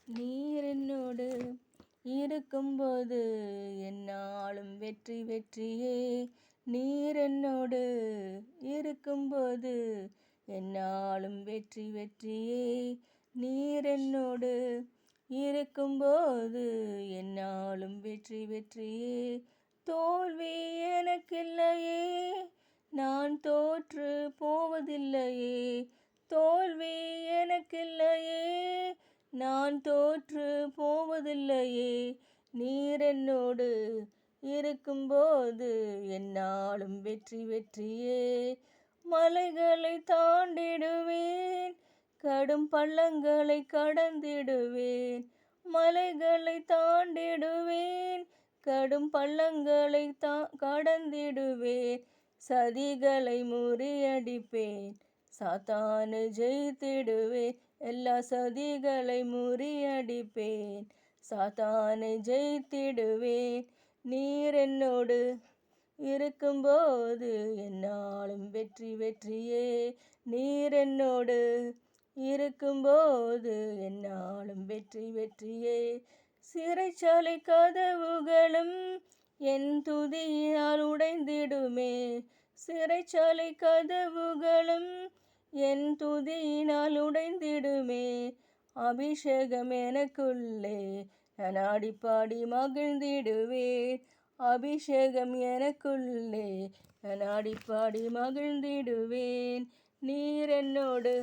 நீர் என்னோடு இருக்கும்போது என்னாலும் வெற்றி வெற்றியே. நீர் என்னோடு இருக்கும்போது என்னாலும் வெற்றி வெற்றியே. நீர் என்னோடு இருக்கும்போது என்னாலும் வெற்றி வெற்றியே. தோல்வி எனக்கில்லையே, நான் தோற்று போவதில்லையே. தோல்வி எனக்கில்லையே, நான் தோற்று போவதில்லையே. நீர் என்னோடு இருக்கும்போது என்னாலும் வெற்றி வெற்றியே. மலைகளை தாண்டிடுவேன், கடும் பள்ளங்களை கடந்திடுவேன். மலைகளை தாண்டிடுவேன், கடும் பள்ளங்களை கடந்திடுவேன். சதிகளை முறியடிப்பேன், சாத்தானை ஜெயித்திடுவேன். எல்லா சதிகளை முறியடிப்பேன், சாத்தானை ஜெயித்திடுவேன். நீர் என்னோடு இருக்கும்போது என்னாலும் வெற்றி வெற்றியே. நீர் என்னோடு இருக்கும்போது என்னாலும் வெற்றி வெற்றியே. சிறைச்சாலை கதவுகளும் என் துதியினால் உடைந்திடுமே. சிறைச்சாலை கதவுகளும் என் துதியினால் உடைந்திடுமே. அபிஷேகம் எனக்குள்ளே, நான் ஆடிப்பாடி மகிழ்ந்திடுவேன். அபிஷேகம் எனக்குள்ளே, நான் ஆடிப்பாடி மகிழ்ந்திடுவேன். நீர் என்னோடு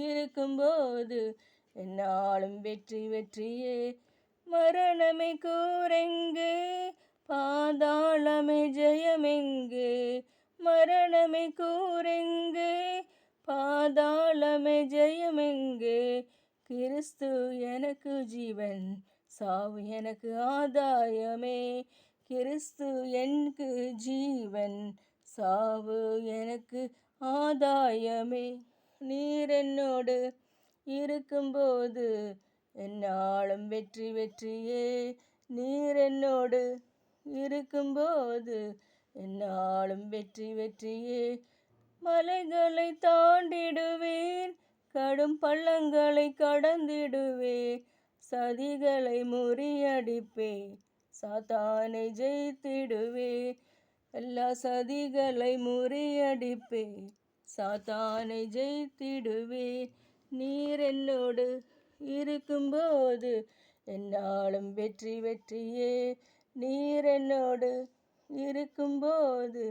இருக்கும்போது என்னாலும் வெற்றி வெற்றியே. மரணமே கூரெங்கே, பாதாளமே ஜெயமெங்கே. மரணமே கூரெங்கே, பாதாளமே ஜெயமெங்கே. கிறிஸ்து எனக்கு ஜீவன், சாவு எனக்கு ஆதாயமே. கிறிஸ்து எனக்கு ஜீவன், சாவு எனக்கு ஆதாயமே. நீர் என்னோடு இருக்கும்போது என்னாலும் வெற்றி வெற்றியே. நீர் என்னோடு இருக்கும்போது என்னாலும் வெற்றி வெற்றியே. மலைகளை தாண்டிடுவேன், கடும் பள்ளங்களை கடந்திடுவேன். சதிகளை முறியடிப்பேன், சாத்தானை ஜெயித்திடுவேன். எல்லா சதிகளை முறியடிப்பேன், சாத்தானை ஜெயித்திடுவேன். நீர் என்னோடு இருக்கும்போது என்னாலும் வெற்றி வெற்றியே. நீர் என்னோடு இருக்கும்போது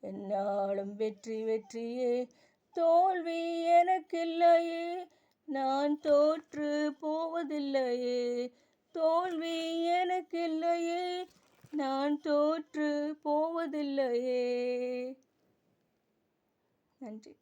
என்னாலும் வெற்றி வெற்றியே. தோல்வி எனக்கில்லையே, நான் தோற்று போவதில்லையே. தோல்வி எனக்கில்லையே, நான் தோற்று போவதில்லையே. நன்றி.